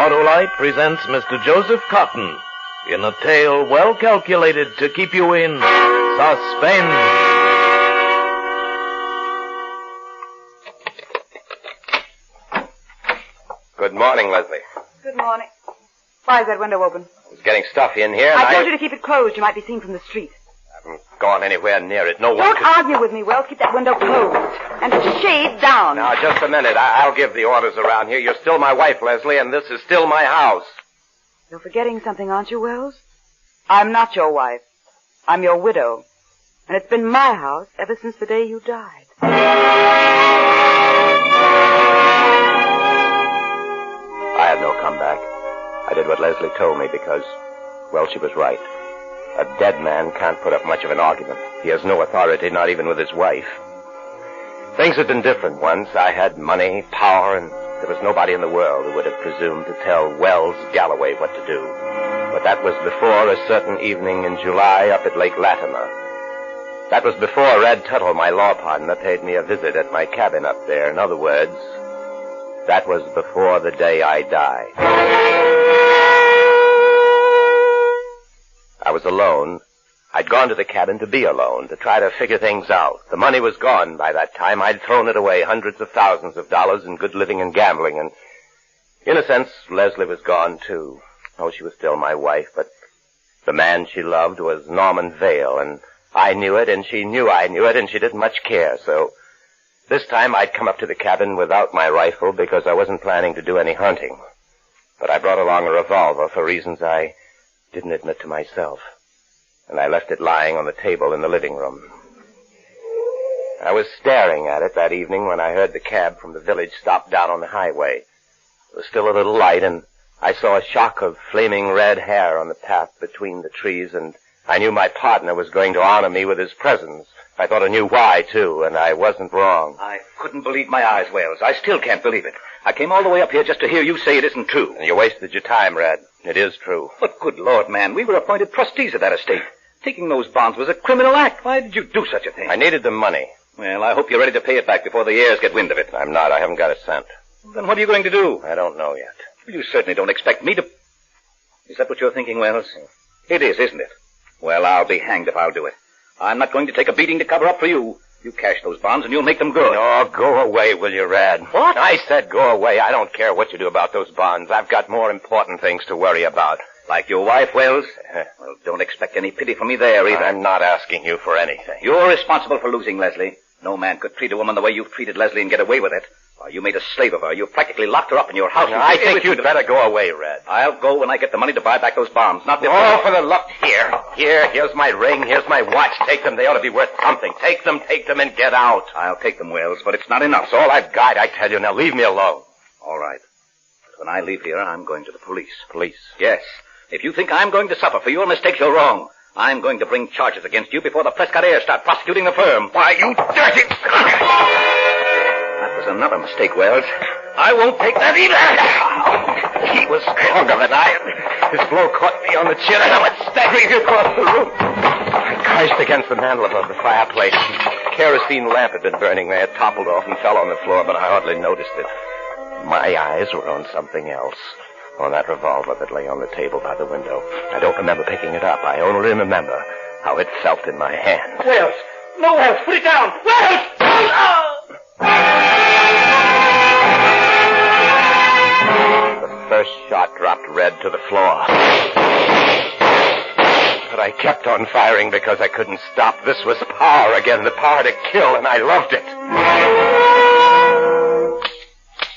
Autolite presents Mr. Joseph Cotten in a tale well calculated to keep you in suspense. Good morning, Leslie. Good morning. Why is that window open? It's getting stuffy in here. I told you to keep it closed. You might be seen from the street. I haven't gone anywhere near it. No one Don't argue with me, Wells. Keep that window closed. And shade down. Now, just a minute. I'll give the orders around here. You're still my wife, Leslie, and this is still my house. You're forgetting something, aren't you, Wells? I'm not your wife. I'm your widow. And it's been my house ever since the day you died. I had no comeback. I did what Leslie told me because, well, she was right. A dead man can't put up much of an argument. He has no authority, not even with his wife. Things had been different once. I had money, power, and there was nobody in the world who would have presumed to tell Wells Galloway what to do. But that was before a certain evening in July up at Lake Latimer. That was before Red Tuttle, my law partner, paid me a visit at my cabin up there. In other words, that was before the day I died. I was alone. I'd gone to the cabin to be alone, to try to figure things out. The money was gone by that time. I'd thrown it away, hundreds of thousands of dollars in good living and gambling, and in a sense, Leslie was gone, too. Oh, she was still my wife, but the man she loved was Norman Vail, and I knew it, and she knew I knew it, and she didn't much care, so this time I'd come up to the cabin without my rifle because I wasn't planning to do any hunting. But I brought along a revolver for reasons I didn't admit to myself, and I left it lying on the table in the living room. I was staring at it that evening when I heard the cab from the village stop down on the highway. There was still a little light, and I saw a shock of flaming red hair on the path between the trees, and I knew my partner was going to honor me with his presence. I thought I knew why, too, and I wasn't wrong. I couldn't believe my eyes, Wells. I still can't believe it. I came all the way up here just to hear you say it isn't true. And you wasted your time, Red. It is true. But good Lord, man, we were appointed trustees of that estate. Taking those bonds was a criminal act. Why did you do such a thing? I needed the money. Well, I hope you're ready to pay it back before the heirs get wind of it. I'm not. I haven't got a cent. Then what are you going to do? I don't know yet. You certainly don't expect me to... Is that what you're thinking, Wells? It is, isn't it? Well, I'll be hanged if I'll do it. I'm not going to take a beating to cover up for you. You cash those bonds and you'll make them good. No, go away, will you, Rad? What? I said go away. I don't care what you do about those bonds. I've got more important things to worry about. Like your wife, Wells? Well, don't expect any pity from me there, either. I'm not asking you for anything. You're responsible for losing Leslie. No man could treat a woman the way you've treated Leslie and get away with it. Why, you made a slave of her. You practically locked her up in your house. No, I think you'd better go away, Red. I'll go when I get the money to buy back those bonds, not before. Oh, for the luck. Here's my ring. Here's my watch. Take them. They ought to be worth something. Take them, and get out. I'll take them, Wells, but it's not enough. That's all I've got, I tell you. Now leave me alone. All right. But when I leave here, I'm going to the police. Police? Yes. If you think I'm going to suffer for your mistakes, you're wrong. I'm going to bring charges against you before the Prescott heirs start prosecuting the firm. Why, you dirty... That was another mistake, Wells. I won't take that either. He was stronger than I. His blow caught me on the chin, and I went staggering across the room. I crashed against the mantel above the fireplace. The kerosene lamp had been burning there. It toppled off and fell on the floor, but I hardly noticed it. My eyes were on something else. On that revolver that lay on the table by the window. I don't remember picking it up. I only remember how it felt in my hand. Wells! No, Wells! Put it down! Wells! The first shot dropped Red to the floor. But I kept on firing because I couldn't stop. This was power again, the power to kill, and I loved it.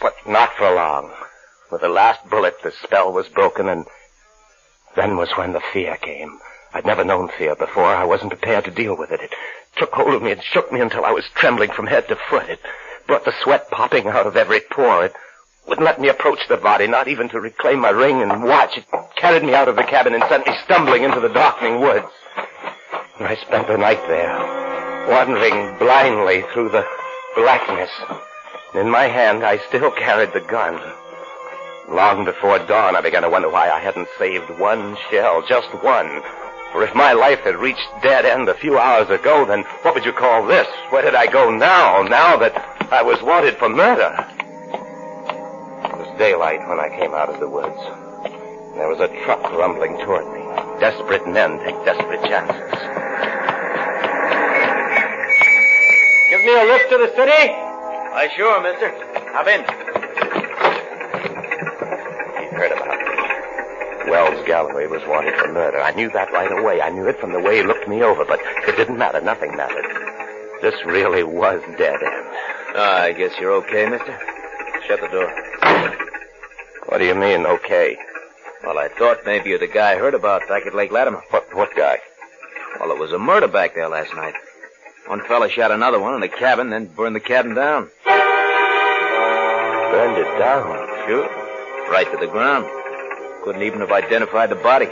But not for long. With the last bullet, the spell was broken, and then was when the fear came. I'd never known fear before. I wasn't prepared to deal with it. It took hold of me and shook me until I was trembling from head to foot. It brought the sweat popping out of every pore. It wouldn't let me approach the body, not even to reclaim my ring and watch. It carried me out of the cabin and sent me stumbling into the darkening woods. And I spent the night there, wandering blindly through the blackness. In my hand, I still carried the gun. Long before dawn, I began to wonder why I hadn't saved one shell, just one. For if my life had reached dead end a few hours ago, then what would you call this? Where did I go now that I was wanted for murder? It was daylight when I came out of the woods. There was a truck rumbling toward me. Desperate men take desperate chances. Give me a lift to the city? Why, sure, mister. Hop in. He heard about me. Wells Galloway was wanted for murder. I knew that right away. I knew it from the way he looked me over, but it didn't matter. Nothing mattered. This really was dead end. I guess you're okay, mister. Shut the door. What do you mean, okay? Well, I thought maybe you're the guy I heard about back at Lake Latimer. What guy? Well, there was a murder back there last night. One fella shot another one in a cabin, then burned the cabin down. Burned it down? Sure. Right to the ground. Couldn't even have identified the body.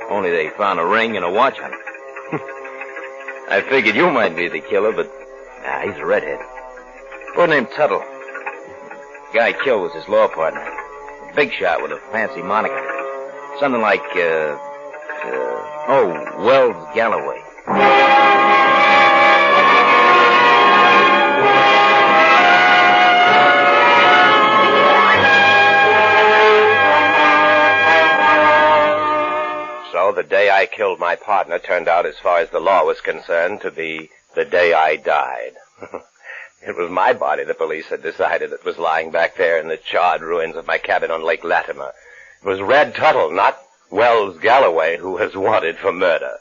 Only they found a ring and a watch on it. I figured you might be the killer, but he's a redhead. Boy named Tuttle. The guy he killed was his law partner. A big shot with a fancy moniker. Something like, Wells Galloway. So the day I killed my partner turned out, as far as the law was concerned, to be the day I died. It was my body the police had decided that was lying back there in the charred ruins of my cabin on Lake Latimer. It was Red Tuttle, not Wells Galloway, who was wanted for murder.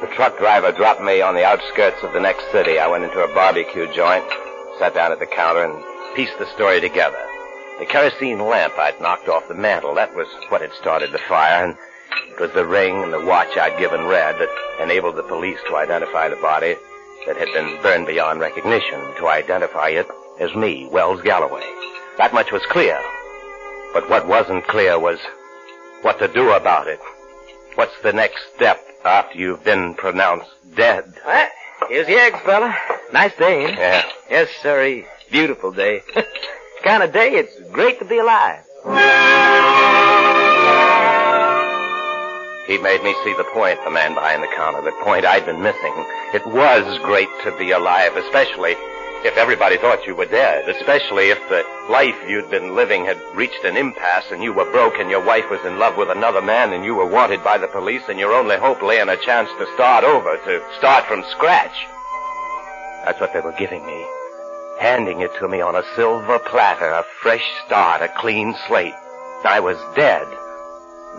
The truck driver dropped me on the outskirts of the next city. I went into a barbecue joint, sat down at the counter, and pieced the story together. The kerosene lamp I'd knocked off the mantel, that was what had started the fire, and it was the ring and the watch I'd given Red that enabled the police to identify the body that had been burned beyond recognition, to identify it as me, Wells Galloway. That much was clear. But what wasn't clear was what to do about it. What's the next step after you've been pronounced dead? Well, here's the eggs, fella. Nice day, ain't it? Yeah. Yes, sir. Beautiful day. Kind of day, it's great to be alive. He made me see the point, the man behind the counter, the point I'd been missing. It was great to be alive, especially if everybody thought you were dead, especially if the life you'd been living had reached an impasse and you were broke and your wife was in love with another man and you were wanted by the police and your only hope lay in a chance to start over, to start from scratch. That's what they were giving me. Handing it to me on a silver platter, a fresh start, a clean slate. I was dead.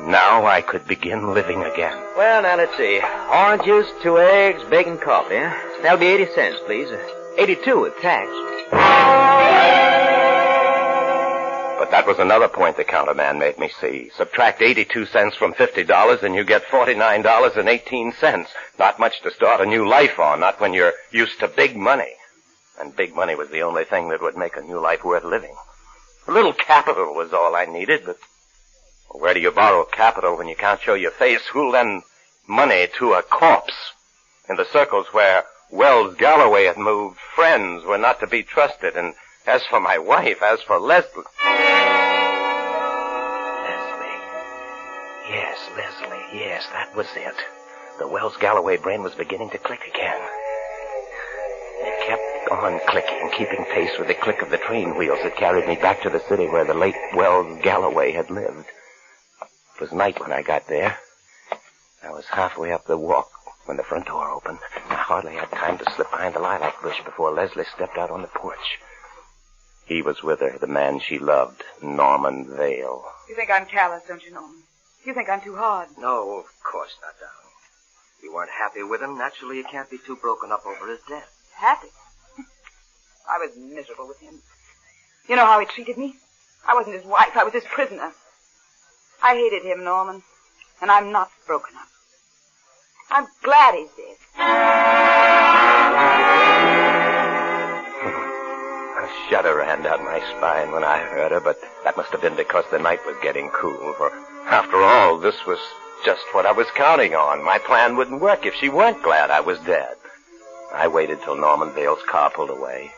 Now I could begin living again. Well, now, let's see. Orange juice, 2 eggs, bacon, coffee, huh? That'll be 80 cents, please. 82 with tax. But that was another point the counterman made me see. Subtract 82 cents from $50 and you get $49.18. Not much to start a new life on, not when you're used to big money. And big money was the only thing that would make a new life worth living. A little capital was all I needed, but where do you borrow capital when you can't show your face? Who'll lend money to a corpse? In the circles where Wells Galloway had moved, friends were not to be trusted. And as for my wife, as for Leslie... Leslie. Yes, that was it. The Wells Galloway brain was beginning to click again. It kept on clicking, keeping pace with the click of the train wheels that carried me back to the city where the late Wells Galloway had lived. It was night when I got there. I was halfway up the walk when the front door opened. I hardly had time to slip behind the lilac bush before Leslie stepped out on the porch. He was with her, the man she loved, Norman Vale. You think I'm callous, don't you, Norman? You think I'm too hard. No, of course not, darling. You weren't happy with him. Naturally, you can't be too broken up over his death. Happy? I was miserable with him. You know how he treated me? I wasn't his wife. I was his prisoner. I hated him, Norman. And I'm not broken up. I'm glad he's dead. A shudder ran down my spine when I heard her, but that must have been because the night was getting cool. For after all, this was just what I was counting on. My plan wouldn't work if she weren't glad I was dead. I waited till Norman Vale's car pulled away.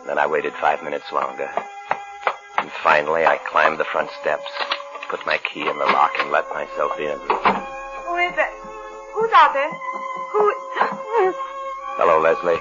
Then I waited 5 minutes longer. And finally, I climbed the front steps, put my key in the lock, and let myself in. Who is that? Who's out there? Who... Hello, Leslie.